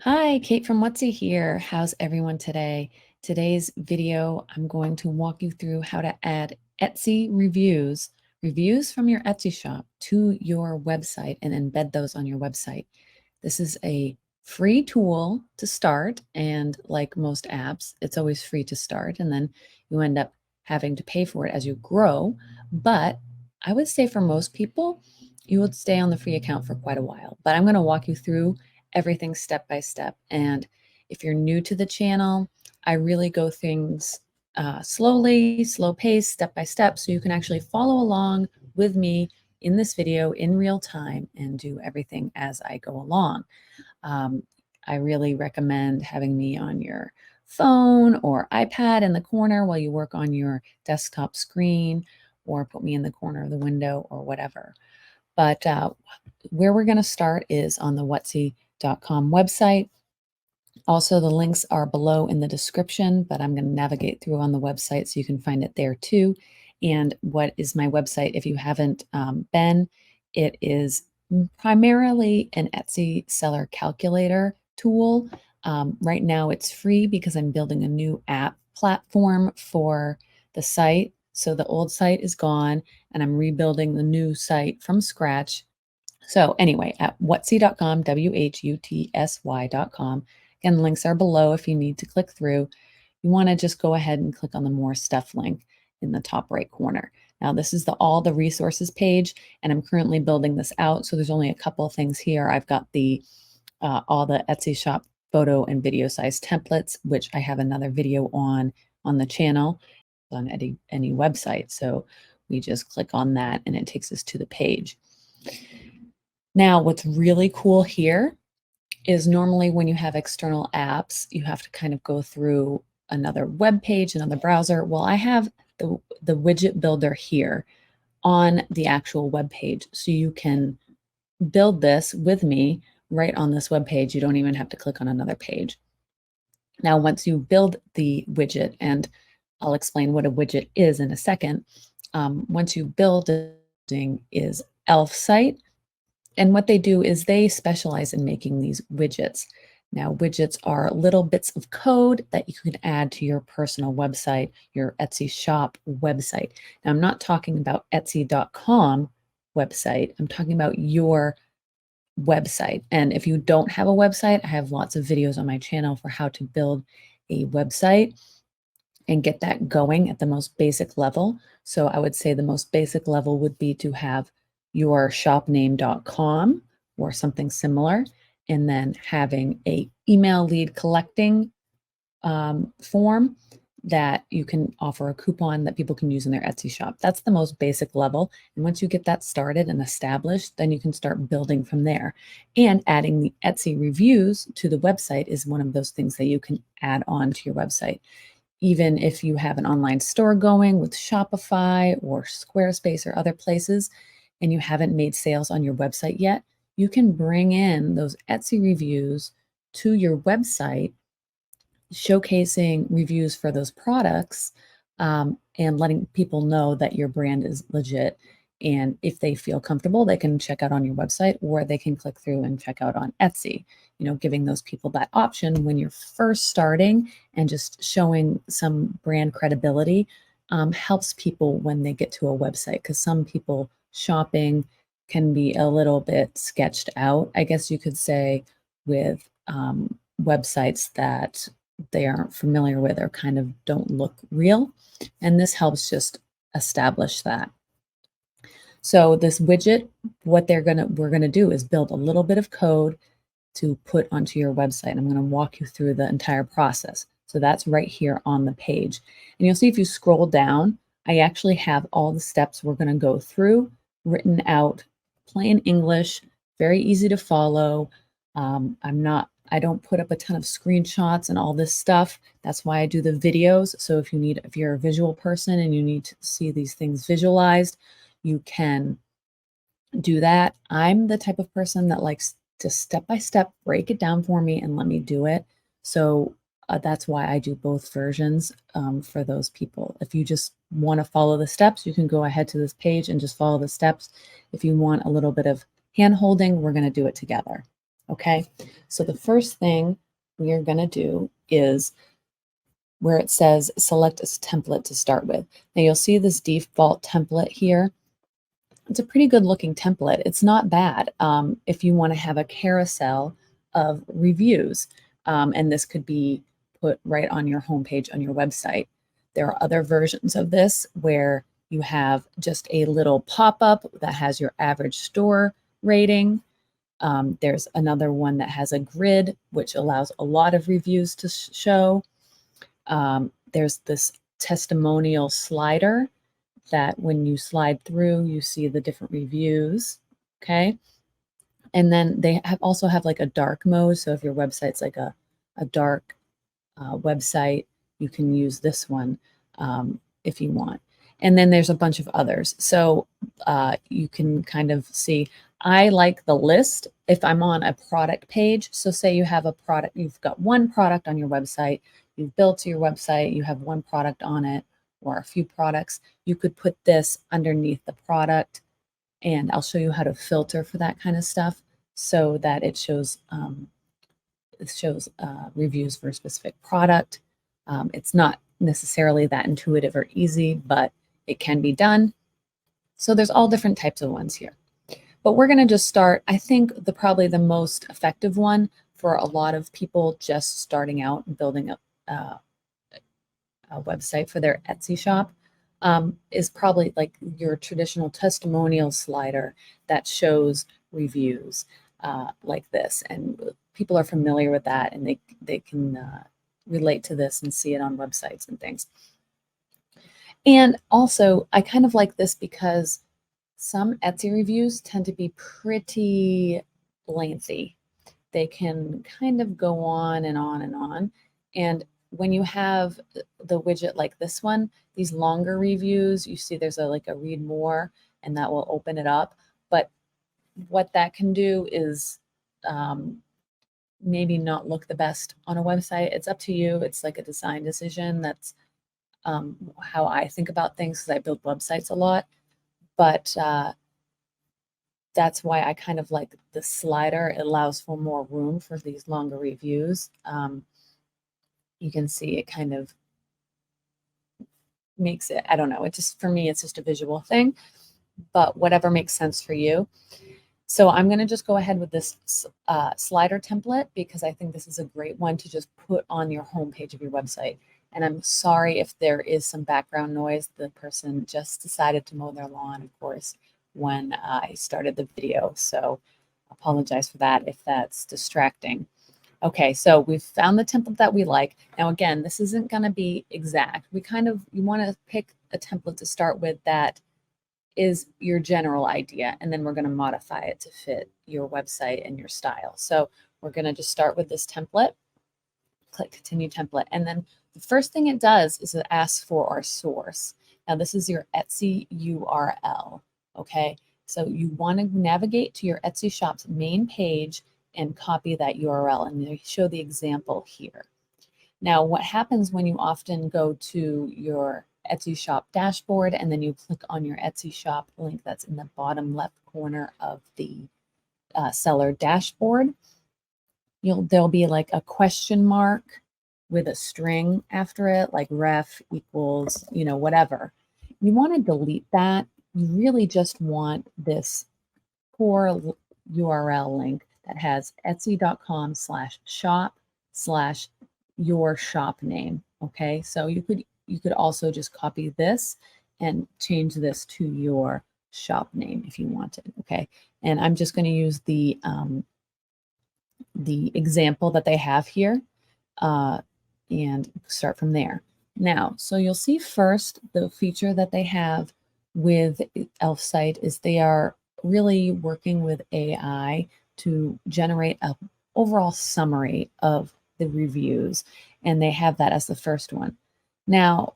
Hi, Kate from Whutsy here. How's everyone today? Today's video, I'm going to walk you through how to add Etsy reviews from your Etsy shop to your website and embed those on your website. This is a free tool to start, and like most apps, it's always free to start, and then you end up having to pay for it as you grow. But I would say for most people, you would stay on the free account for quite a while. But I'm going to walk you through everything step by step. And if you're new to the channel, I really go things slowly, slow pace, step by step, so you can actually follow along with me in this video in real time and do everything as I go along. Um, I really recommend having me on your phone or iPad in the corner while you work on your desktop screen, or put me in the corner of the window or whatever. But where we're going to start is on the Whutsy.com website. Also, the links are below in the description, but I'm going to navigate through on the website so you can find it there too. And what is my website? If you haven't been, it is primarily an Etsy seller calculator tool. Right now it's free because I'm building a new app platform for the site. So the old site is gone and I'm rebuilding the new site from scratch. So anyway, at whutsy.com, WHUTSY.com. Again, links are below if you need to click through. You want to just go ahead and click on the More Stuff link in the top right corner. Now, this is the all the resources page, and I'm currently building this out. So there's only a couple of things here. I've got the all the Etsy shop photo and video size templates, which I have another video on the channel on any website. So we just click on that and it takes us to the page. Now, what's really cool here is normally when you have external apps, you have to kind of go through another web page, another browser. Well, I have the widget builder here on the actual web page. So you can build this with me right on this web page. You don't even have to click on another page. Now, once you build the widget, and I'll explain what a widget is in a second, once you build it, is Elfsight. And what they do is they specialize in making these widgets. Now, widgets are little bits of code that you can add to your personal website, your Etsy shop website. Now, I'm not talking about Etsy.com website. I'm talking about your website. And if you don't have a website, I have lots of videos on my channel for how to build a website and get that going at the most basic level. So I would say the most basic level would be to have your shopname.com or something similar, and then having a email lead collecting form that you can offer a coupon that people can use in their Etsy shop. That's the most basic level. And once you get that started and established, then you can start building from there. And adding the Etsy reviews to the website is one of those things that you can add on to your website. Even if you have an online store going with Shopify or Squarespace or other places, and you haven't made sales on your website yet, you can bring in those Etsy reviews to your website, showcasing reviews for those products, and letting people know that your brand is legit. And if they feel comfortable, they can check out on your website, or they can click through and check out on Etsy, giving those people that option when you're first starting, and just showing some brand credibility helps people when they get to a website, because some people shopping can be a little bit sketched out, I guess you could say, with websites that they aren't familiar with or kind of don't look real. And this helps just establish that. So this widget, what we're gonna do is build a little bit of code to put onto your website. I'm gonna walk you through the entire process. So that's right here on the page. And you'll see if you scroll down, I actually have all the steps we're gonna go through written out plain English, very easy to follow. I don't put up a ton of screenshots and all this stuff. That's why I do the videos. So if you're a visual person and you need to see these things visualized, you can do that. I'm the type of person that likes to step by step break it down for me and let me do it. So that's why I do both versions for those people. If you just want to follow the steps, you can go ahead to this page and just follow the steps. If you want a little bit of hand holding, we're going to do it together. Okay, so the first thing we are going to do is where it says select a template to start with. Now you'll see this default template here. It's a pretty good looking template. It's not bad if you want to have a carousel of reviews. And this could be put right on your homepage on your website. There are other versions of this where you have just a little pop-up that has your average store rating. There's another one that has a grid, which allows a lot of reviews to show. There's this testimonial slider that when you slide through, you see the different reviews, okay? And then they also have like a dark mode. So if your website's like a dark website, you can use this one if you want. And then there's a bunch of others. So you can kind of see, I like the list if I'm on a product page. So say you have a product, you've got one product on your website, you've built your website, you have one product on it or a few products, you could put this underneath the product, and I'll show you how to filter for that kind of stuff so that it shows reviews for a specific product. It's not necessarily that intuitive or easy, but it can be done. So there's all different types of ones here. But we're going to just start, I think probably the most effective one for a lot of people just starting out and building a website for their Etsy shop is probably like your traditional testimonial slider that shows reviews like this. And people are familiar with that, and they can relate to this and see it on websites and things. And also, I kind of like this because some Etsy reviews tend to be pretty lengthy. They can kind of go on and on and on. And when you have the widget like this one, these longer reviews, you see there's like a read more, and that will open it up. But what that can do is maybe not look the best on a website. It's up to you. It's like a design decision. That's how I think about things because I build websites a lot. But that's why I kind of like the slider. It allows for more room for these longer reviews. You can see it kind of makes it, I don't know, it just, for me, it's just a visual thing, but whatever makes sense for you. So I'm going to just go ahead with this slider template because I think this is a great one to just put on your homepage of your website. And I'm sorry if there is some background noise. The person just decided to mow their lawn, of course, when I started the video. So I apologize for that if that's distracting. Okay, so we've found the template that we like. Now, again, this isn't going to be exact. You want to pick a template to start with that is your general idea, and then we're going to modify it to fit your website and your style. So we're going to just start with this template, click continue template, and then the first thing it does is it asks for our source. Now, this is your Etsy URL, okay? So you want to navigate to your Etsy shop's main page and copy that URL, and they show the example here. Now, what happens when you often go to your Etsy shop dashboard and then you click on your Etsy shop link that's in the bottom left corner of the seller dashboard, there'll be like a question mark with a string after it, like ref equals, whatever. You want to delete that. You really just want this core URL link that has etsy.com/shop/your shop name. Okay, so you could also just copy this and change this to your shop name if you wanted. Okay, and I'm just going to use the example that they have here and start from there. Now, so you'll see first the feature that they have with Elfsight is they are really working with AI to generate an overall summary of the reviews, and they have that as the first one. Now,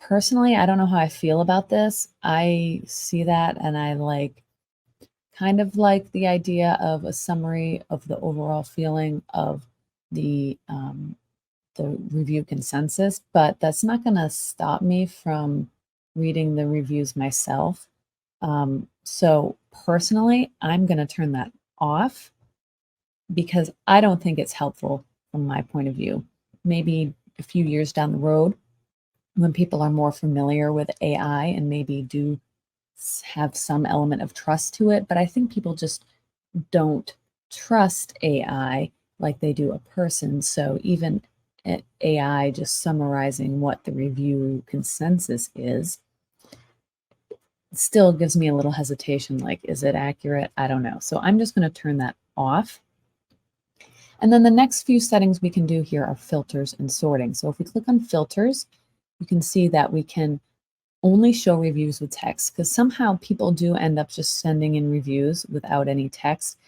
personally, I don't know how I feel about this. I see that and I kind of like the idea of a summary of the overall feeling of the review consensus, but that's not going to stop me from reading the reviews myself. So personally, I'm going to turn that off because I don't think it's helpful from my point of view. Maybe a few years down the road, when people are more familiar with AI and maybe do have some element of trust to it, but I think people just don't trust AI like they do a person. So even AI just summarizing what the review consensus is still gives me a little hesitation, like, is it accurate? I don't know. So I'm just going to turn that off. And then the next few settings we can do here are filters and sorting. So if we click on filters, you can see that we can only show reviews with text, because somehow people do end up just sending in reviews without any text.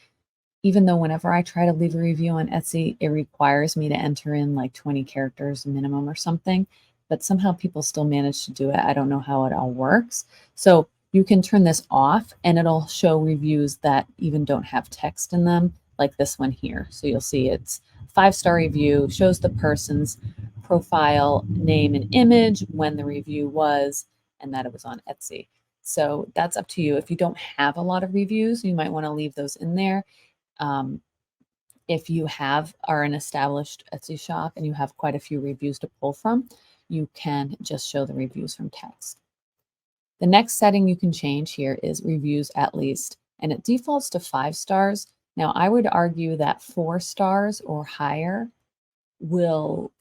Even though whenever I try to leave a review on Etsy, it requires me to enter in like 20 characters minimum or something, but somehow people still manage to do it. I don't know how it all works. So you can turn this off and it'll show reviews that even don't have text in them, like this one here. So you'll see it's 5-star review, shows the person's profile, name and image, when the review was, and that it was on Etsy. So that's up to you. If you don't have a lot of reviews, you might want to leave those in there. If you are an established Etsy shop and you have quite a few reviews to pull from, you can just show the reviews from text. The next setting you can change here is reviews at least, and it defaults to 5 stars. Now, I would argue that 4 stars or higher will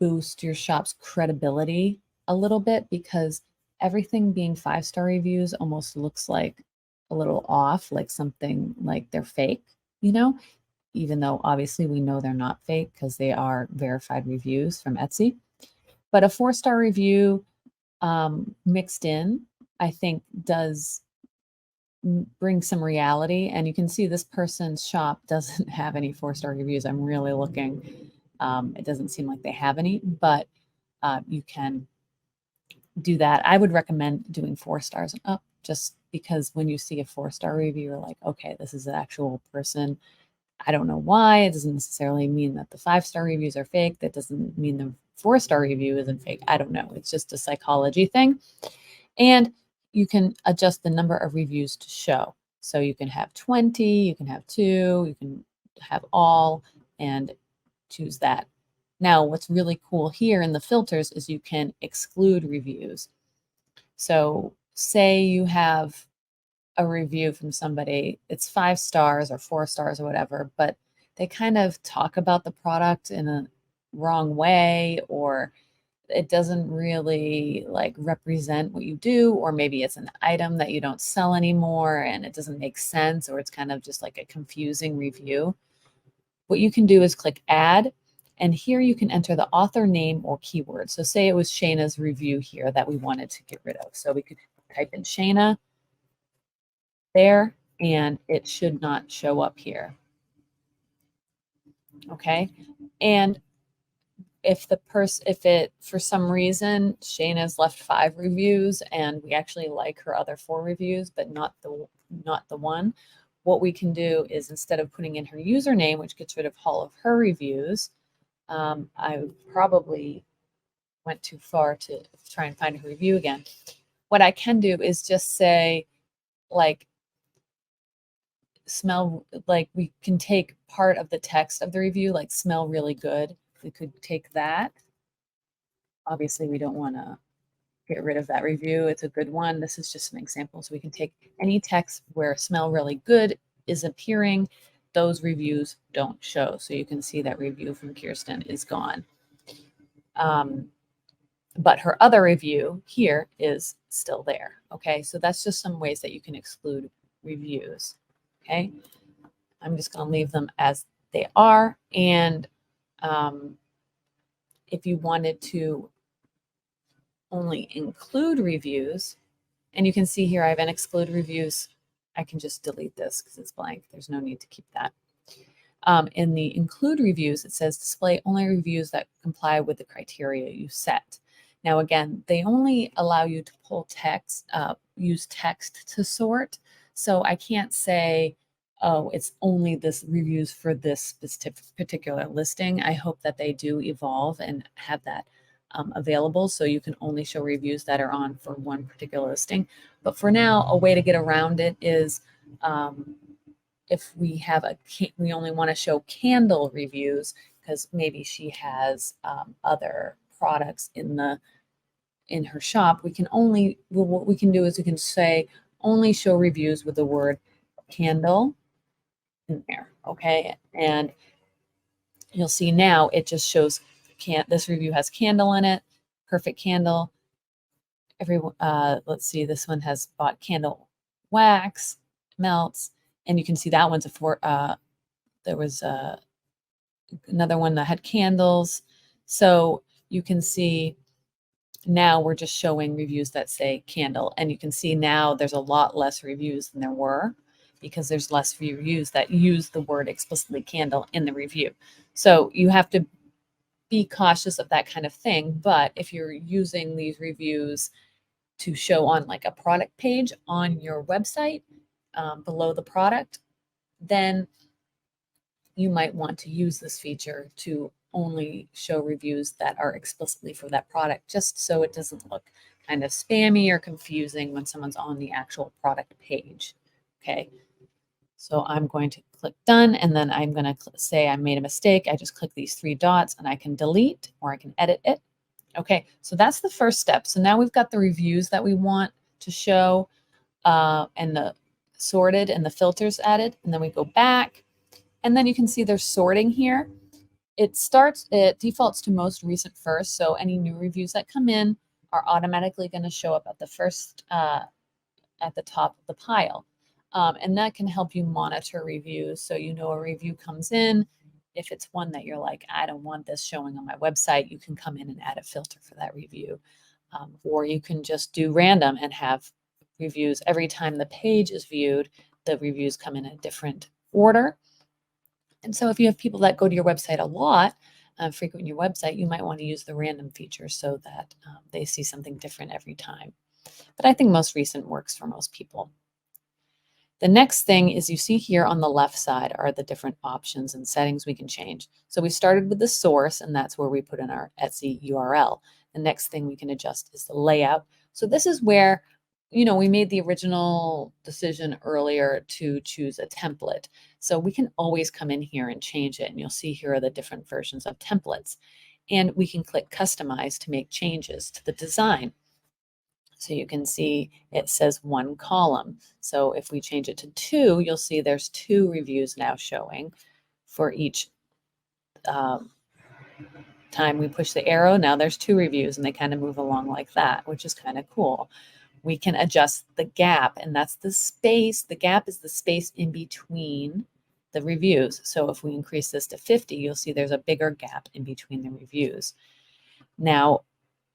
boost your shop's credibility a little bit, because everything being 5-star reviews almost looks like a little off, like something like they're fake, you know, even though obviously we know they're not fake because they are verified reviews from Etsy. But a 4-star review mixed in, I think, does bring some reality. And you can see this person's shop doesn't have any 4-star reviews. I'm really looking. It doesn't seem like they have any, but you can do that. I would recommend doing 4 stars and up, just because when you see a 4-star review, you're like, okay, this is an actual person. I don't know why. It doesn't necessarily mean that the 5-star reviews are fake. That doesn't mean the 4-star review isn't fake. I don't know. It's just a psychology thing. And you can adjust the number of reviews to show. So you can have 20, you can have 2, you can have all, and choose that. Now, what's really cool here in the filters is you can exclude reviews. So say you have a review from somebody, it's 5 stars or 4 stars or whatever, but they kind of talk about the product in a wrong way, or it doesn't really like represent what you do, or maybe it's an item that you don't sell anymore and it doesn't make sense, or it's kind of just like a confusing review. What you can do is click add, and here you can enter the author name or keyword. So say it was Shayna's review here that we wanted to get rid of. So we could type in Shayna there, and it should not show up here. Okay. And if for some reason Shayna's left 5 reviews and we actually like her other 4 reviews, but not the one, what we can do is, instead of putting in her username, which gets rid of all of her reviews, I probably went too far to try and find her review again. What I can do is just say, like, we can take part of the text of the review, like smell really good. We could take that. Obviously, we don't want to get rid of that review. It's a good one. This is just an example. So we can take any text where smell really good is appearing. Those reviews don't show. So you can see that review from Kirsten is gone. But her other review here is still there. Okay, so that's just some ways that you can exclude reviews. Okay, I'm just going to leave them as they are. And if you wanted to only include reviews, and you can see here I have an exclude reviews, I can just delete this because it's blank. There's no need to keep that. In the include reviews, it says display only reviews that comply with the criteria you set. Now, again, they only allow you to pull text, use text to sort. So I can't say, oh, it's only this reviews for this particular listing. I hope that they do evolve and have that available, so you can only show reviews that are on for one particular listing. But for now, a way to get around it is if we have we only want to show candle reviews because maybe she has other products in her shop, we can only, well, what we can do is we can say only show reviews with the word candle in there, okay? And you'll see now it just shows this review has candle in it, perfect candle. Let's see, this one has bought candle wax, melts, and you can see that one's there was another one that had candles. So you can see now we're just showing reviews that say candle, and you can see now there's a lot less reviews than there were because there's less reviews that use the word explicitly candle in the review. So you have to be cautious of that kind of thing. But if you're using these reviews to show on like a product page on your website below the product, then you might want to use this feature to only show reviews that are explicitly for that product, just so it doesn't look kind of spammy or confusing when someone's on the actual product page. Okay, so I'm going to click done, and then I'm going to say I made a mistake. I just click these three dots and I can delete or I can edit it. Okay, so that's the first step. So now we've got the reviews that we want to show and the sorted and the filters added, and then we go back. And then you can see there's sorting here. It defaults to most recent first. So any new reviews that come in are automatically going to show up at the first, at the top of the pile. And that can help you monitor reviews. So you know a review comes in. If it's one that you're like, I don't want this showing on my website, you can come in and add a filter for that review. Or you can just do random and have reviews every time the page is viewed, the reviews come in a different order. And so if you have people that go to your website a lot, frequent your website, you might want to use the random feature so that they see something different every time. But I think most recent works for most people. The next thing is you see here on the left side are the different options and settings we can change. So we started with the source, and that's where we put in our Etsy URL. The next thing we can adjust is the layout. So this is where, we made the original decision earlier to choose a template. So we can always come in here and change it. And you'll see here are the different versions of templates. And we can click customize to make changes to the design. So you can see it says one column. So if we change it to 2, you'll see there's 2 reviews now showing for each time we push the arrow. Now there's 2 reviews, and they kind of move along like that, which is kind of cool. We can adjust the gap, and that's the space. The gap is the space in between the reviews. So if we increase this to 50, you'll see there's a bigger gap in between the reviews. Now,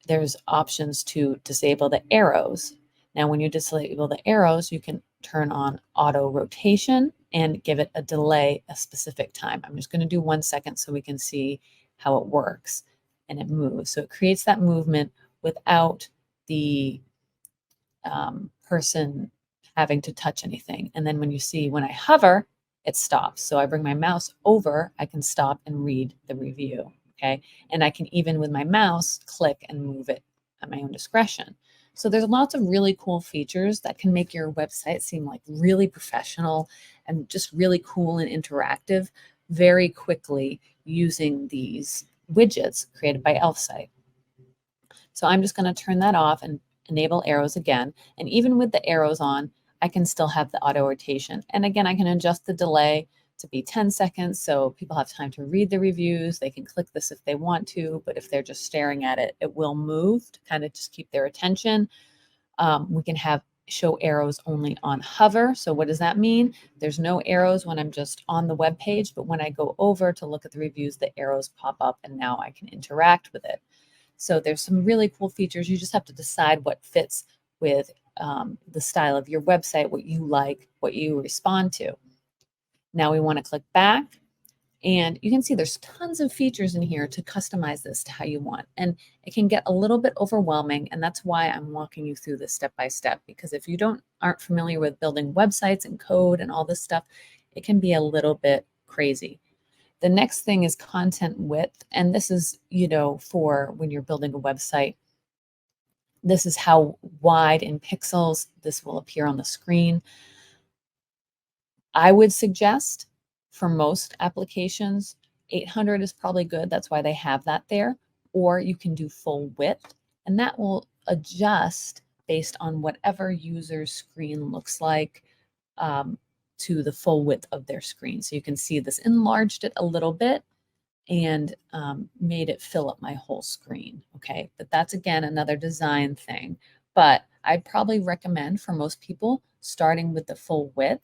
there's options to disable the arrows. Now, when you disable the arrows, you can turn on auto rotation and give it a delay, a specific time. I'm just going to do 1 second so we can see how it works, and it moves. So it creates that movement without the person having to touch anything. And then when you see when I hover, it stops. So I bring my mouse over, I can stop and read the review. Okay. And I can even with my mouse click and move it at my own discretion. So there's lots of really cool features that can make your website seem like really professional and just really cool and interactive very quickly using these widgets created by Elfsight. So I'm just going to turn that off and enable arrows again. And even with the arrows on, I can still have the auto rotation. And again, I can adjust the delay to be 10 seconds so people have time to read the reviews. They can click this if they want to, but if they're just staring at it, it will move to kind of just keep their attention. We can have show arrows only on hover. So what does that mean? There's no arrows when I'm just on the web page, but when I go over to look at the reviews, the arrows pop up and now I can interact with it. So there's some really cool features. You just have to decide what fits with the style of your website, what you like, what you respond to. Now we want to click back, and you can see there's tons of features in here to customize this to how you want. And it can get a little bit overwhelming, and that's why I'm walking you through this step by step, because if you aren't familiar with building websites and code and all this stuff, it can be a little bit crazy. The next thing is content width. And this is, for when you're building a website, this is how wide in pixels this will appear on the screen. I would suggest for most applications, 800 is probably good. That's why they have that there. Or you can do full width, and that will adjust based on whatever user's screen looks like to the full width of their screen. So you can see this enlarged it a little bit and made it fill up my whole screen. Okay, but that's again another design thing. But I'd probably recommend for most people starting with the full width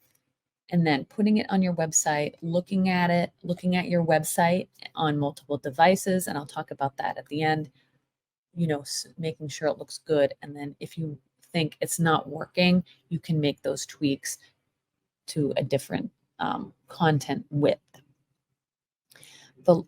and then putting it on your website, looking at it, looking at your website on multiple devices. And I'll talk about that at the end, you know, making sure it looks good. And then if you think it's not working, you can make those tweaks to a different content width.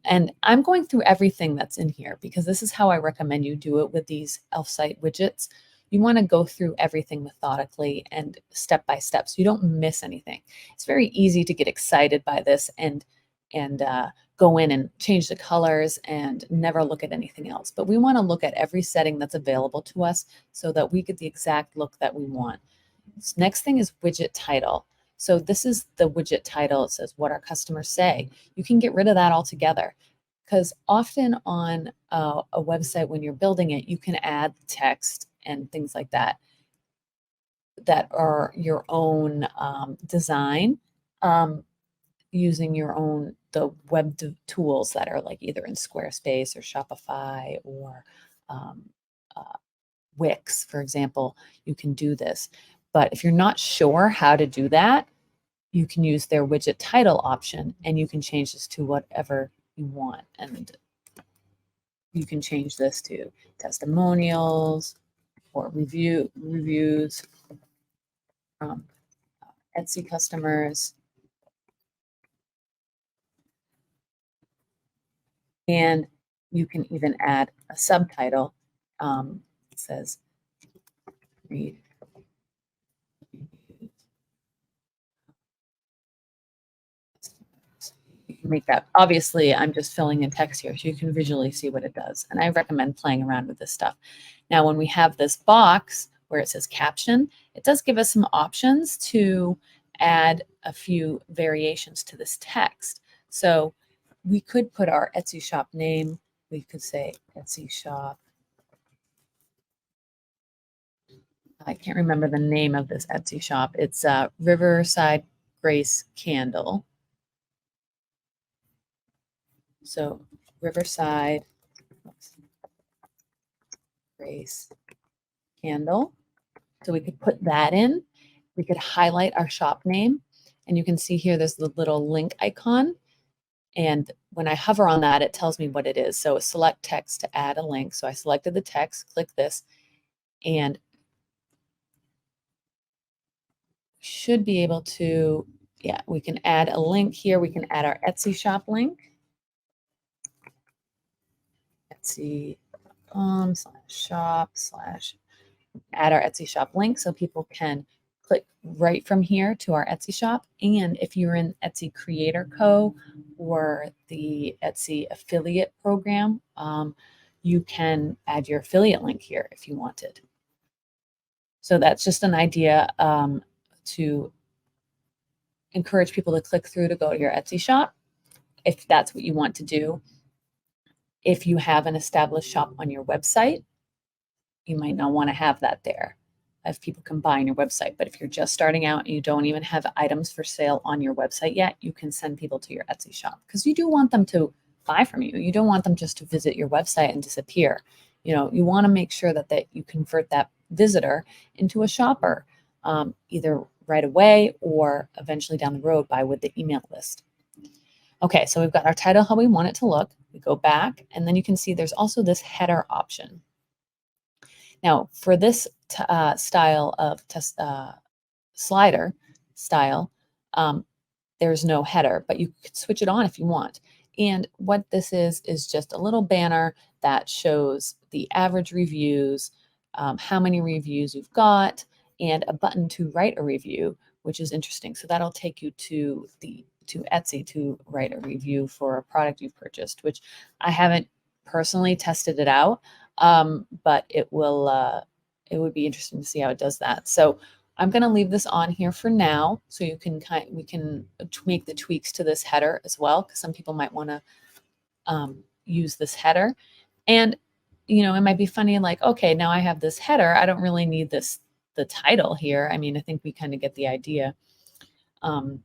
And I'm going through everything that's in here because this is how I recommend you do it with these Elfsight widgets. You want to go through everything methodically and step by step so you don't miss anything. It's very easy to get excited by this and go in and change the colors and never look at anything else. But we want to look at every setting that's available to us so that we get the exact look that we want. So next thing is widget title. So this is the widget title. It says what our customers say. You can get rid of that altogether because often on a website when you're building it, you can add text and things like that that are your own design using your own the web tools that are like either in Squarespace or Shopify or Wix, for example. You can do this. But if you're not sure how to do that, you can use their widget title option and you can change this to whatever you want. And you can change this to testimonials or reviews from Etsy customers. And you can even add a subtitle. It says, read. You can make that, obviously I'm just filling in text here so you can visually see what it does. And I recommend playing around with this stuff. Now, when we have this box where it says caption, it does give us some options to add a few variations to this text. So we could put our Etsy shop name. We could say Etsy shop. I can't remember the name of this Etsy shop. It's Riverside Grace Candle. So Riverside Grace Candle. So we could put that in. We could highlight our shop name. And you can see here there's the little link icon. And when I hover on that, it tells me what it is. So select text to add a link. So I selected the text, click this, and should be able to, yeah, we can add a link here. We can add our Etsy shop link. Etsy.com/shop/ add our Etsy shop link so people can click right from here to our Etsy shop. And if you're in Etsy Creator Co. or the Etsy affiliate program, you can add your affiliate link here if you wanted. So that's just an idea to encourage people to click through to go to your Etsy shop if that's what you want to do. If you have an established shop on your website, you might not want to have that there if people can buy on your website. But if you're just starting out and you don't even have items for sale on your website yet, you can send people to your Etsy shop because you do want them to buy from you. You don't want them just to visit your website and disappear. You know, you want to make sure that you convert that visitor into a shopper, either right away or eventually down the road with the email list. Okay, so we've got our title, how we want it to look. We go back, and then you can see there's also this header option. Now, for this style of slider style, there's no header, but you could switch it on if you want. And what this is just a little banner that shows the average reviews, how many reviews you've got, and a button to write a review, which is interesting. So that'll take you to Etsy to write a review for a product you've purchased, which I haven't personally tested it out, but it would be interesting to see how it does that. So I'm going to leave this on here for now, so we can make the tweaks to this header as well, because some people might want to use this header. And it might be funny, like, okay, now I have this header. I don't really need the title here. I mean, I think we kind of get the idea. And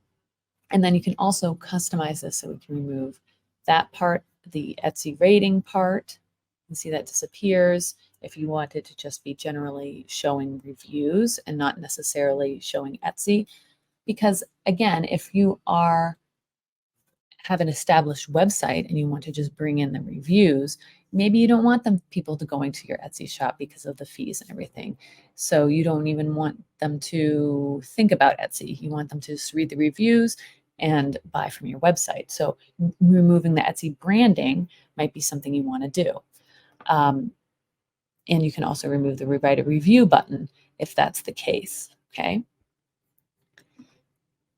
then you can also customize this, so we can remove that part, the Etsy rating part. You see that disappears. If you want it to just be generally showing reviews and not necessarily showing Etsy. Because again, if you have an established website and you want to just bring in the reviews, maybe you don't want people to going to your Etsy shop because of the fees and everything. So you don't even want them to think about Etsy. You want them to just read the reviews and buy from your website. So removing the Etsy branding might be something you want to do. And you can also remove the write a review button if that's the case, okay?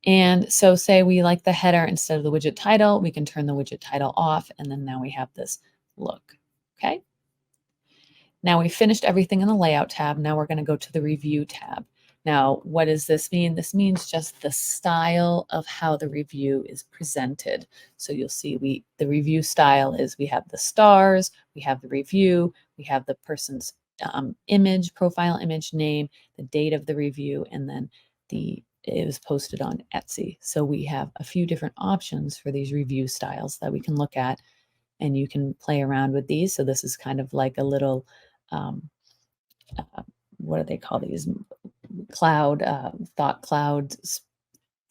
And so say we like the header instead of the widget title, we can turn the widget title off, and then now we have this look, okay? Now we finished everything in the layout tab. Now we're going to go to the review tab. Now, what does this mean? This means just the style of how the review is presented. So you'll see the review style is we have the stars, we have the review, we have the person's image, profile image name, the date of the review, and then it was posted on Etsy. So we have a few different options for these review styles that we can look at, and you can play around with these. So this is kind of like a little, what do they call these? Thought cloud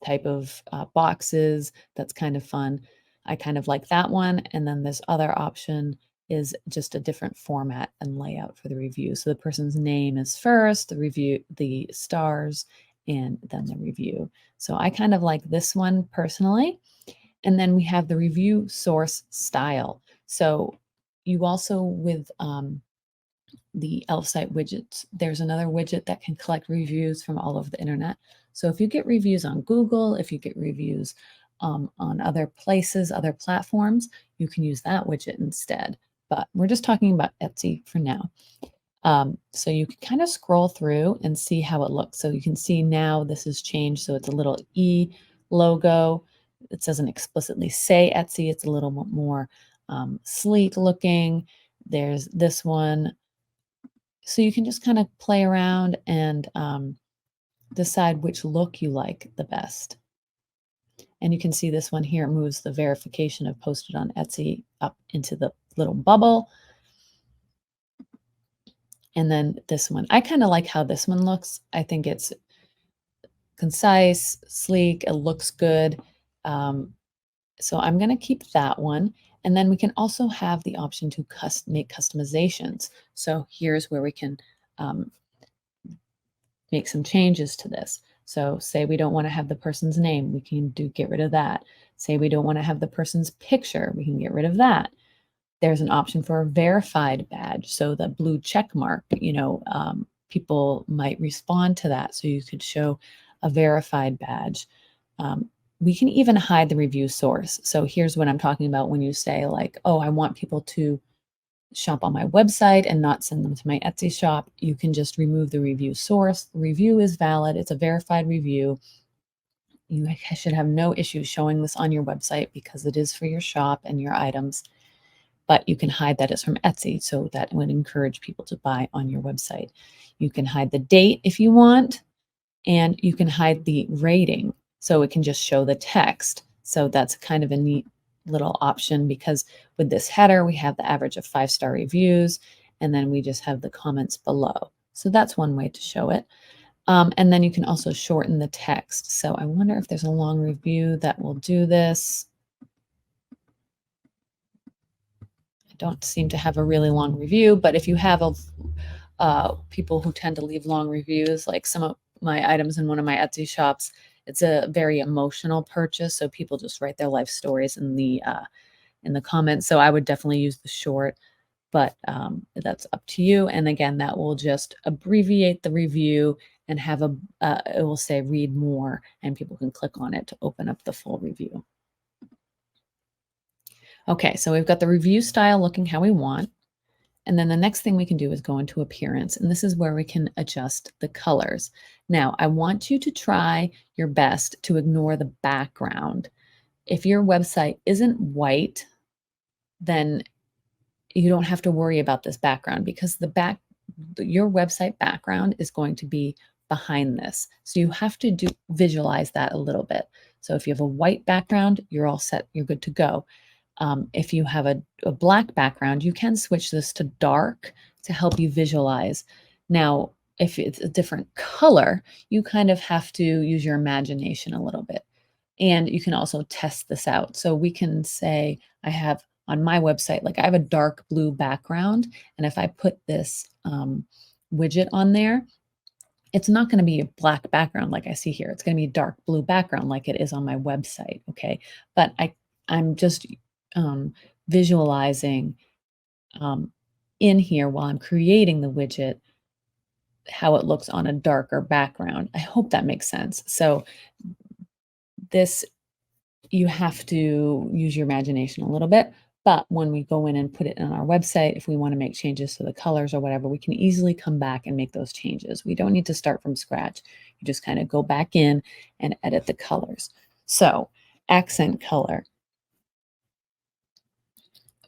type of boxes. That's kind of fun. I kind of like that one. And then this other option is just a different format and layout for the review. So the person's name is first, the review, the stars, and then the review. So I kind of like this one personally. And then we have the review source style. So you also, with the Elfsight widgets, there's another widget that can collect reviews from all over the internet. So if you get reviews on Google, if you get reviews on other places, other platforms, you can use that widget instead. But we're just talking about Etsy for now. So you can kind of scroll through and see how it looks. So you can see now this has changed. So it's a little E logo. It doesn't explicitly say Etsy. It's a little more sleek looking. There's this one. So you can just kind of play around and decide which look you like the best. And you can see this one here moves the verification of posted on Etsy up into the little bubble. And then this one, I kind of like how this one looks. I think it's concise, sleek, it looks good. So I'm going to keep that one. And then we can also have the option to make customizations. So here's where we can make some changes to this. So say we don't want to have the person's name, we can get rid of that. Say we don't want to have the person's picture, we can get rid of that. There's an option for a verified badge. So the blue check mark, people might respond to that. So you could show a verified badge. We can even hide the review source. So here's what I'm talking about when you say like, oh, I want people to shop on my website and not send them to my Etsy shop. You can just remove the review source. The review is valid. It's a verified review. You should have no issue showing this on your website because it is for your shop and your items. But you can hide that it's from Etsy, so that would encourage people to buy on your website. You can hide the date if you want, and you can hide the rating, so it can just show the text. So that's kind of a neat little option, because with this header, we have the average of 5-star reviews, and then we just have the comments below. So that's one way to show it. And then you can also shorten the text. So I wonder if there's a long review that will do this. I don't seem to have a really long review, but if you have people who tend to leave long reviews, like some of my items in one of my Etsy shops, it's a very emotional purchase, so people just write their life stories in the comments. So I would definitely use the short, but that's up to you. And again, that will just abbreviate the review and have it will say read more, and people can click on it to open up the full review. Okay, so we've got the review style looking how we want. And then the next thing we can do is go into appearance, and this is where we can adjust the colors. Now, I want you to try your best to ignore the background. If your website isn't white, then you don't have to worry about this background because your website background is going to be behind this. So you have to visualize that a little bit. So if you have a white background, you're all set, you're good to go. If you have a black background, you can switch this to dark to help you visualize. Now, if it's a different color, you kind of have to use your imagination a little bit. And you can also test this out. So we can say, I have on my website, like I have a dark blue background. And if I put this widget on there, it's not going to be a black background like I see here. It's going to be a dark blue background like it is on my website. Okay. But I'm just visualizing in here while I'm creating the widget how it looks on a darker background. I hope that makes sense. So this, you have to use your imagination a little bit. But when we go in and put it on our website, if we want to make changes to the colors or whatever, we can easily come back and make those changes. We don't need to start from scratch. You just kind of go back in and edit the colors. So accent color.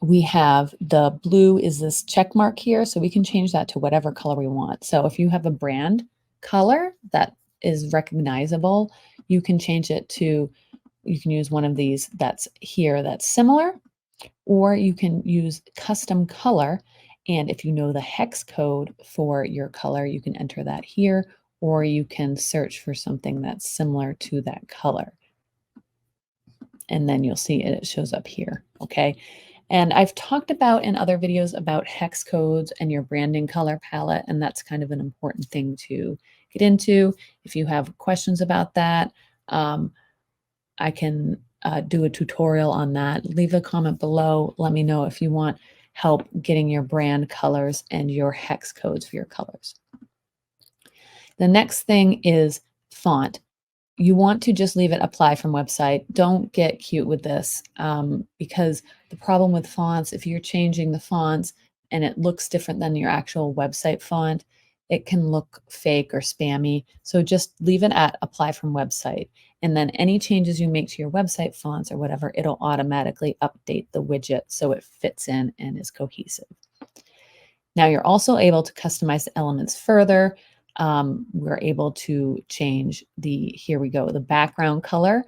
We have the blue is this check mark here, so we can change that to whatever color we want. So if you have a brand color that is recognizable, you can change it to, you can use one of these that's here that's similar, or you can use custom color. And if you know the hex code for your color, you can enter that here, or you can search for something that's similar to that color. And then you'll see it shows up here, okay? And I've talked about in other videos about hex codes and your branding color palette, and that's kind of an important thing to get into. If you have questions about that, I can do a tutorial on that. Leave a comment below. Let me know if you want help getting your brand colors and your hex codes for your colors. The next thing is font. You want to just leave it apply from website. Don't get cute with this because the problem with fonts, if you're changing the fonts and it looks different than your actual website font, it can look fake or spammy. So just leave it at apply from website. And then any changes you make to your website fonts or whatever, it'll automatically update the widget so it fits in and is cohesive. Now you're also able to customize the elements further. We're able to change here we go, the background color.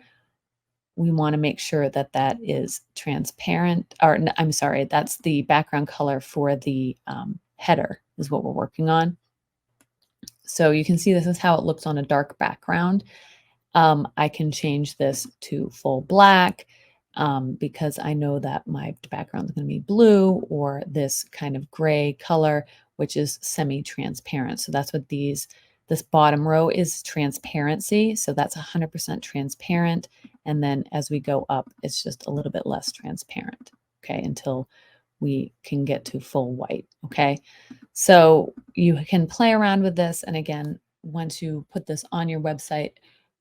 We want to make sure that that is transparent, or I'm sorry, that's the background color for the header is what we're working on. So you can see this is how it looks on a dark background. I can change this to full black because I know that my background is going to be blue or this kind of gray color, which is semi-transparent. So that's what this bottom row is transparency. So that's 100% transparent. And then as we go up, it's just a little bit less transparent, okay, until we can get to full white, okay? So you can play around with this. And again, once you put this on your website,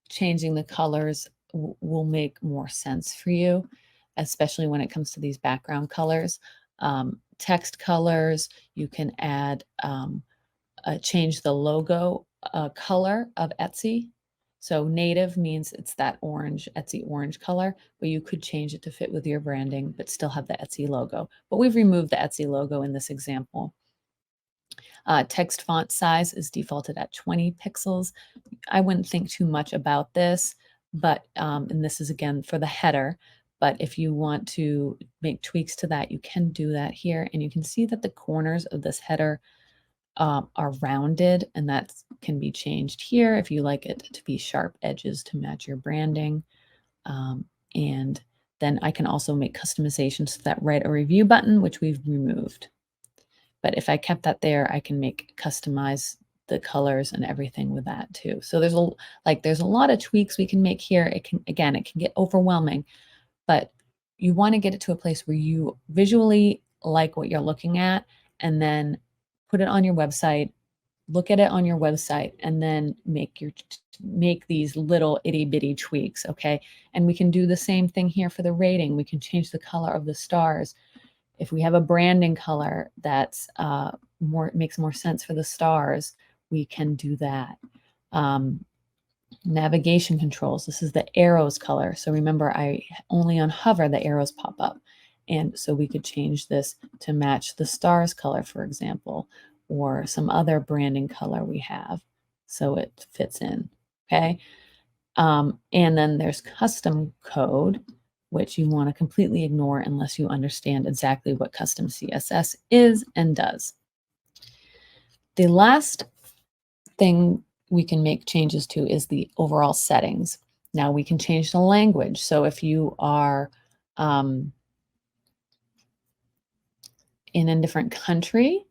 changing the colors will make more sense for you, especially when it comes to these background colors. Text colors, you can add, change the logo color of Etsy. So native means it's that orange, Etsy orange color, but you could change it to fit with your branding, but still have the Etsy logo. But we've removed the Etsy logo in this example. Text font size is defaulted at 20 pixels. I wouldn't think too much about this, but, and this is again for the header, but if you want to make tweaks to that, you can do that here. And you can see that the corners of this header are rounded, and that can be changed here if you like it to be sharp edges to match your branding. And then I can also make customizations to that write a review button, which we've removed. But if I kept that there, I can customize the colors and everything with that too. So there's a lot of tweaks we can make here. It can get overwhelming, but you want to get it to a place where you visually like what you're looking at, and then put it on your website, look at it on your website, and then make these little itty bitty tweaks. Okay. And we can do the same thing here for the rating. We can change the color of the stars. If we have a branding color that's makes more sense for the stars, we can do that. Navigation controls. This is the arrows color. So remember, I only on hover, the arrows pop up. And so we could change this to match the stars color, for example, or some other branding color we have. So it fits in, okay? And then there's custom code, which you want to completely ignore unless you understand exactly what custom CSS is and does. The last thing we can make changes to is the overall settings. Now we can change the language. So if you are in a different country,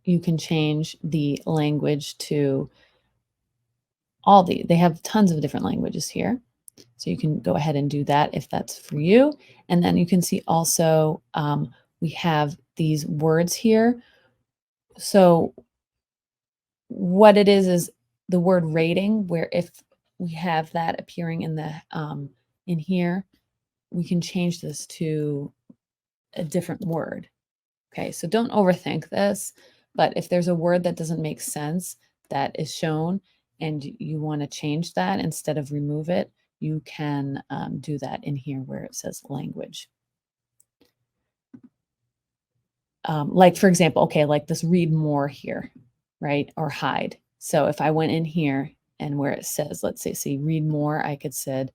you can change the language to they have tons of different languages here. So you can go ahead and do that if that's for you. And then you can see also we have these words here. So what it is the word rating, where if we have that appearing in the in here, we can change this to a different word. Okay, so don't overthink this, but if there's a word that doesn't make sense that is shown and you want to change that instead of remove it, you can do that in here where it says language. Like for example, okay, like this read more here, right? Or hide. So if I went in here and where it says, let's say, see read more, I could said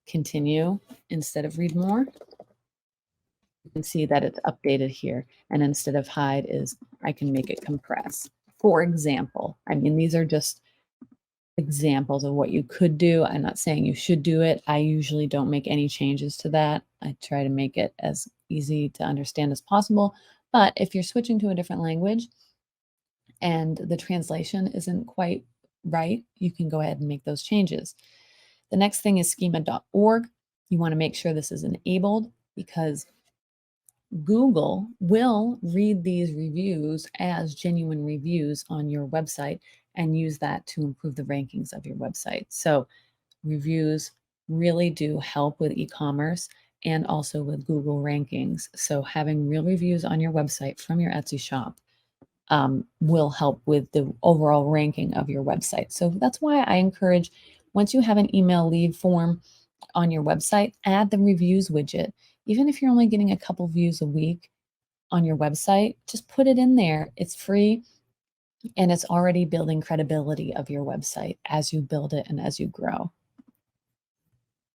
continue instead of read more. You can see that it's updated here. And instead of hide is I can make it compress. For example, I mean, these are just examples of what you could do. I'm not saying you should do it. I usually don't make any changes to that. I try to make it as easy to understand as possible. But if you're switching to a different language and the translation isn't quite right, you can go ahead and make those changes. The next thing is schema.org. You want to make sure this is enabled because Google will read these reviews as genuine reviews on your website and use that to improve the rankings of your website. So reviews really do help with e-commerce and also with Google rankings. So having real reviews on your website from your Etsy shop will help with the overall ranking of your website. So that's why I encourage, once you have an email lead form on your website, add the reviews widget. Even if you're only getting a couple views a week on your website, just put it in there. It's free and it's already building credibility of your website as you build it and as you grow.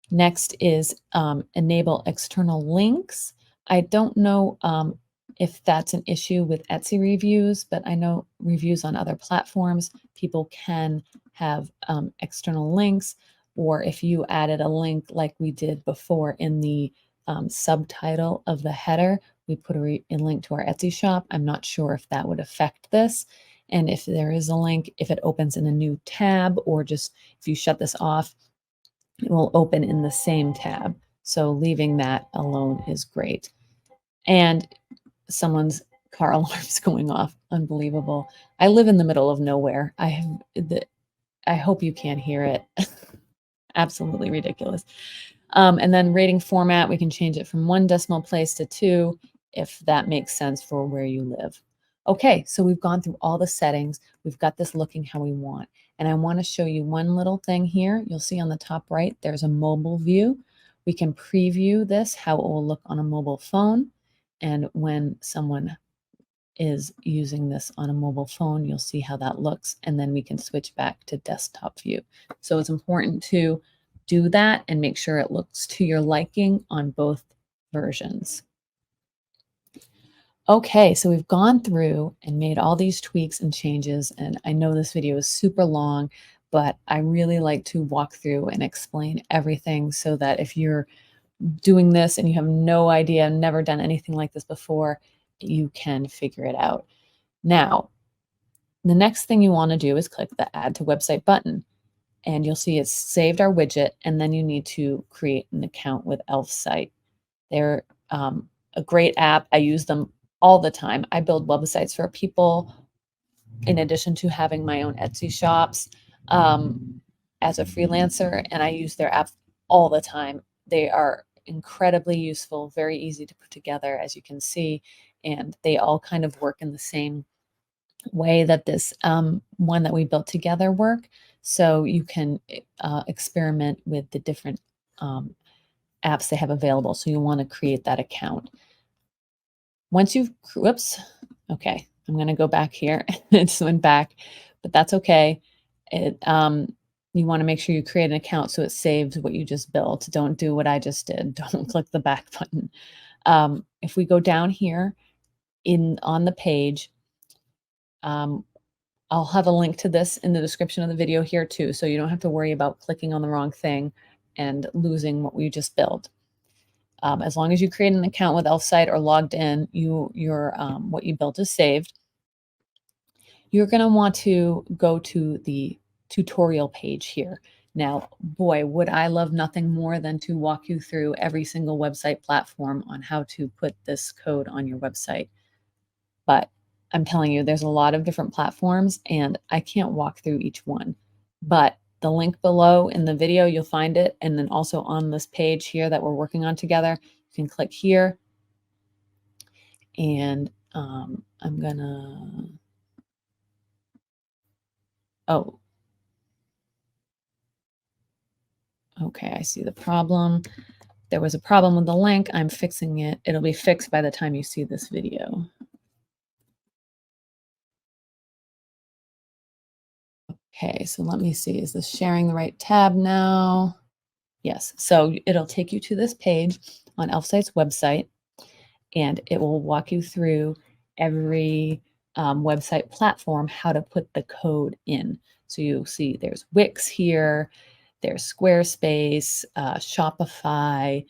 Next is enable external links. I don't know if that's an issue with Etsy reviews, but I know reviews on other platforms, people can have external links, or if you added a link like we did before in the subtitle of the header, we put a link to our Etsy shop. I'm not sure if that would affect this. And if there is a link, if it opens in a new tab, or just if you shut this off, it will open in the same tab. So leaving that alone is great. And someone's car alarm's going off. Unbelievable. I live in the middle of nowhere. I hope you can't hear it. Absolutely ridiculous. And then rating format, we can change it from 1 decimal place to 2 if that makes sense for where you live. Okay, so we've gone through all the settings. We've got this looking how we want. And I want to show you one little thing here. You'll see on the top right, there's a mobile view. We can preview this, how it will look on a mobile phone. And when someone is using this on a mobile phone, you'll see how that looks. And then we can switch back to desktop view. So it's important to do that and make sure it looks to your liking on both versions. Okay, so we've gone through and made all these tweaks and changes, and I know this video is super long, but I really like to walk through and explain everything so that if you're doing this and you have no idea, never done anything like this before, you can figure it out. Now, the next thing you want to do is click the Add to Website button, and you'll see it's saved our widget, and then you need to create an account with Elfsight. They're a great app. I use them all the time. I build websites for people in addition to having my own Etsy shops as a freelancer, and I use their app all the time. They are incredibly useful, very easy to put together, as you can see, and they all kind of work in the same way that this one that we built together work. So you can experiment with the different apps they have available. So you want to create that account. Once you've, whoops, okay, I'm going to go back here. It just went back, but that's okay. You want to make sure you create an account so it saves what you just built. Don't do what I just did. Don't click the back button. If we go down here on the page, I'll have a link to this in the description of the video here too, so you don't have to worry about clicking on the wrong thing and losing what we just built. As long as you create an account with Elfsight or logged in, what you built is saved. You're going to want to go to the tutorial page here. Now, boy, would I love nothing more than to walk you through every single website platform on how to put this code on your website. But I'm telling you, there's a lot of different platforms and I can't walk through each one. But the link below in the video, you'll find it. And then also on this page here that we're working on together, you can click here. And I'm gonna, oh, okay, I see the problem. There was a problem with the link. I'm fixing it. It'll be fixed by the time you see this video. Okay, so let me see. Is this sharing the right tab now? Yes. So it'll take you to this page on Elfsight's website, and it will walk you through every website platform how to put the code in. So you'll see there's Wix here, there's Squarespace, Shopify.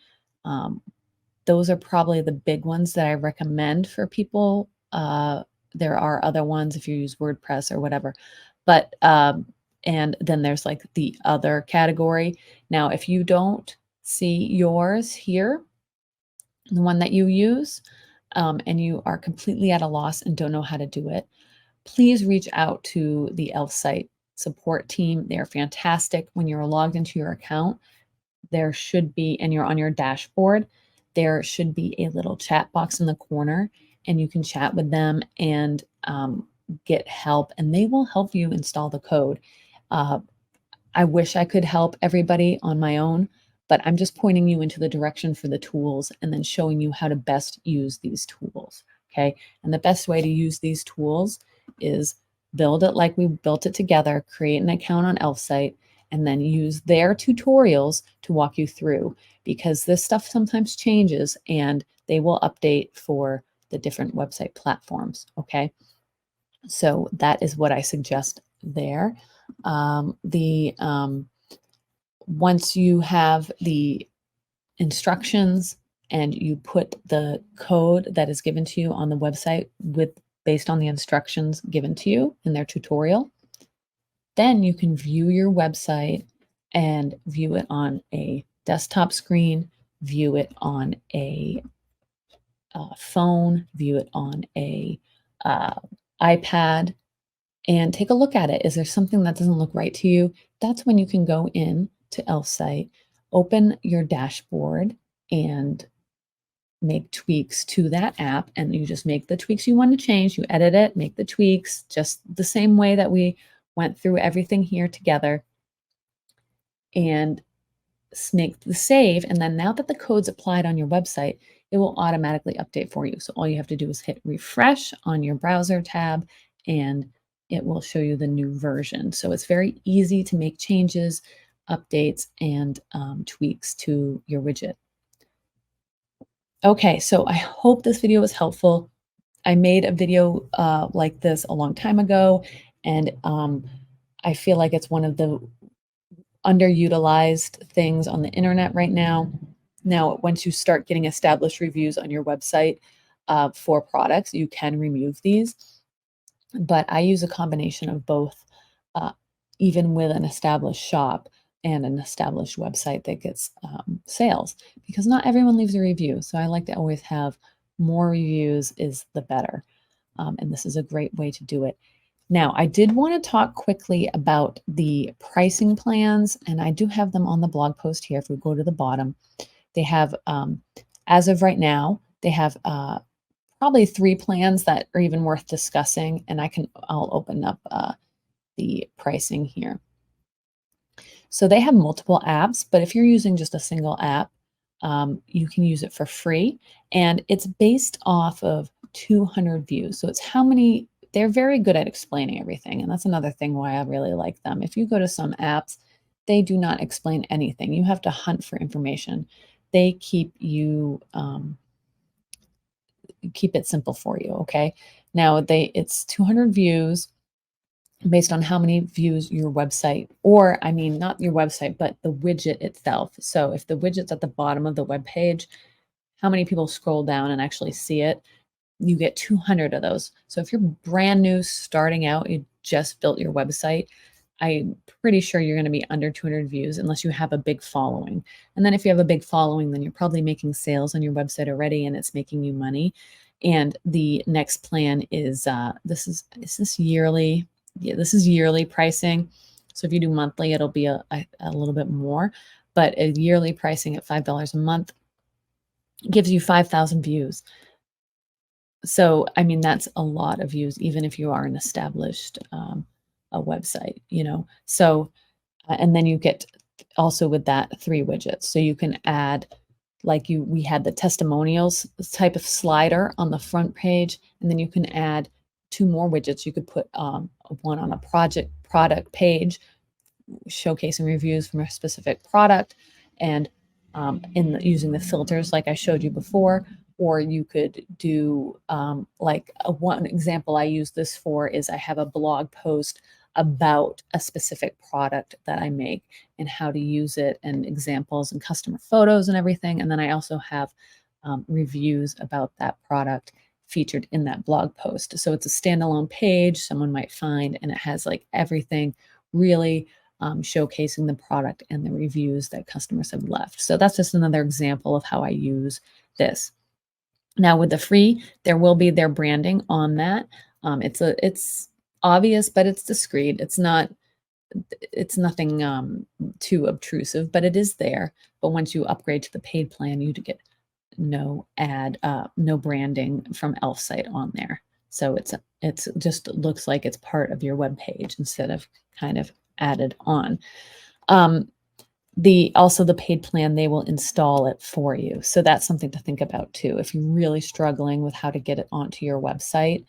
Those are probably the big ones that I recommend for people. There are other ones if you use WordPress or whatever, but and then there's like the other category. Now, if you don't see yours here, the one that you use, and you are completely at a loss and don't know how to do it, please reach out to the Elfsight support team. They're fantastic. When you're logged into your account, there should be, and you're on your dashboard, there should be a little chat box in the corner, and you can chat with them and get help, and they will help you install the code. I wish I could help everybody on my own, but I'm just pointing you into the direction for the tools and then showing you how to best use these tools. Okay. And the best way to use these tools is build it like we built it together, create an account on Elfsight, and then use their tutorials to walk you through, because this stuff sometimes changes and they will update for the different website platforms. Okay. So that is what I suggest there. Once you have the instructions and you put the code that is given to you on the website based on the instructions given to you in their tutorial, then you can view your website and view it on a desktop screen, view it on a phone, view it on a iPad, and take a look at it. Is there something that doesn't look right to you? That's when you can go in to Elfsight, open your dashboard, and make tweaks to that app. And you just make the tweaks you want to change. You edit it, make the tweaks, just the same way that we went through everything here together, and make the save. And then now that the code's applied on your website, it will automatically update for you. So all you have to do is hit refresh on your browser tab, and it will show you the new version. So it's very easy to make changes, updates, and tweaks to your widget. Okay, so I hope this video was helpful. I made a video like this a long time ago, and I feel like it's one of the underutilized things on the internet right now. Now, once you start getting established reviews on your website for products, you can remove these. But I use a combination of both, even with an established shop and an established website that gets sales, because not everyone leaves a review. So I like to always have more reviews is the better. And this is a great way to do it. Now, I did want to talk quickly about the pricing plans, and I do have them on the blog post here if we go to the bottom. They have, as of right now, they have probably 3 plans that are even worth discussing, and I'll open up the pricing here. So they have multiple apps, but if you're using just a single app, you can use it for free, and it's based off of 200 views. So it's how many, they're very good at explaining everything, and that's another thing why I really like them. If you go to some apps, they do not explain anything. You have to hunt for information. They keep it simple for you, okay? Now it's 200 views based on how many views your website, or I mean, not your website, but the widget itself. So if the widget's at the bottom of the web page, how many people scroll down and actually see it? You get 200 of those. So if you're brand new, starting out, you just built your website, I'm pretty sure you're going to be under 200 views unless you have a big following. And then if you have a big following, then you're probably making sales on your website already and it's making you money. And the next plan is is this yearly? Yeah, this is yearly pricing. So if you do monthly, it'll be a little bit more, but a yearly pricing at $5 a month gives you 5,000 views. So, I mean, that's a lot of views, even if you are an established a website, you know. So, and then you get also with that 3 widgets. So you can add, like we had the testimonials type of slider on the front page, and then you can add 2 more widgets. You could put one on a product page showcasing reviews from a specific product, and using the filters like I showed you before. Or you could do like one example I use this for is I have a blog post about a specific product that I make and how to use it, and examples and customer photos and everything. And then I also have reviews about that product featured in that blog post. So it's a standalone page someone might find, and it has like everything really showcasing the product and the reviews that customers have left. So that's just another example of how I use this. Now with the free, there will be their branding on that. It's obvious, but it's discreet. It's nothing too obtrusive, but it is there. But once you upgrade to the paid plan, you get no branding from Elfsight on there. So it's just looks like it's part of your web page instead of kind of added on. Also the paid plan, they will install it for you. So that's something to think about too. If you're really struggling with how to get it onto your website,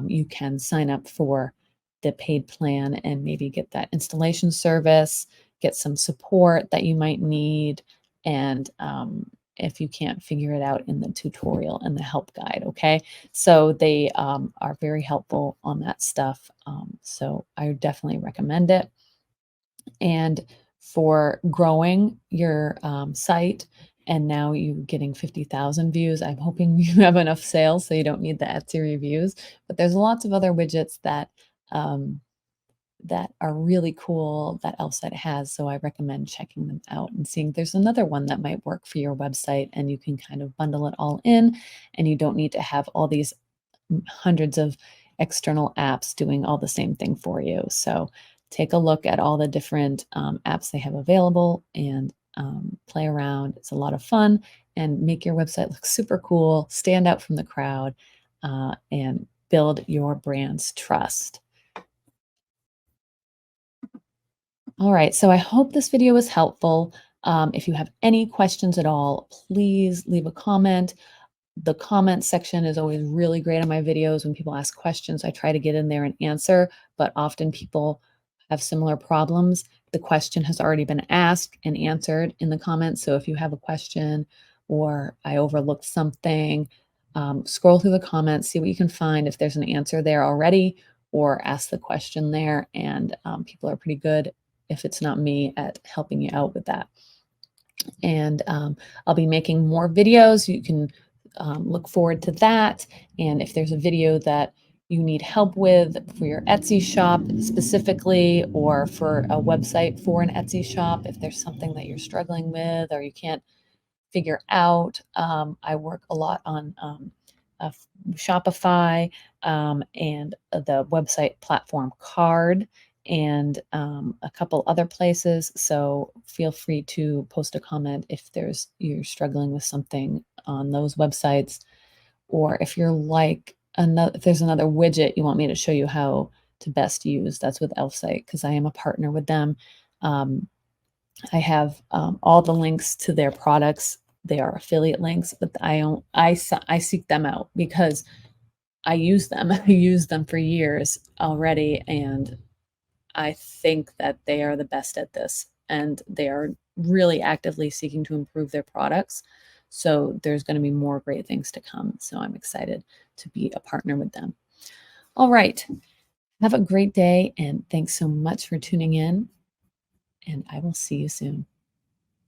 you can sign up for the paid plan and maybe get that installation service, get some support that you might need, and if you can't figure it out, in the tutorial and the help guide, okay? So they are very helpful on that stuff. So I would definitely recommend it. And for growing your site, and now you getting 50,000 views, I'm hoping you have enough sales so you don't need the Etsy reviews. But there's lots of other widgets um, that are really cool that Elfsight has. So I recommend checking them out and seeing if there's another one that might work for your website, and you can kind of bundle it all in, and you don't need to have all these hundreds of external apps doing all the same thing for you. So take a look at all the different apps they have available, and play around. It's a lot of fun, and make your website look super cool, stand out from the crowd, and build your brand's trust. All right, so I hope this video was helpful. If you have any questions at all, please leave a comment. The comment section is always really great on my videos. When people ask questions, I try to get in there and answer, but often people have similar problems. The question has already been asked and answered in the comments. So if you have a question or I overlooked something, scroll through the comments, see what you can find if there's an answer there already, or ask the question there. And people are pretty good, if it's not me, at helping you out with that. And I'll be making more videos. You can look forward to that. And if there's a video that you need help with for your Etsy shop specifically, or for a website for an Etsy shop, if there's something that you're struggling with or you can't figure out, I work a lot on Shopify and the website platform Card. and a couple other places. So feel free to post a comment if you're struggling with something on those websites, or if you're like if there's another widget you want me to show you how to best use. That's with Elfsight, because I am a partner with them. I have all the links to their products. They are affiliate links, but I seek them out because I use them. I used them for years already, and I think that they are the best at this, and they are really actively seeking to improve their products. So there's going to be more great things to come. So I'm excited to be a partner with them. All right. Have a great day, and thanks so much for tuning in, and I will see you soon.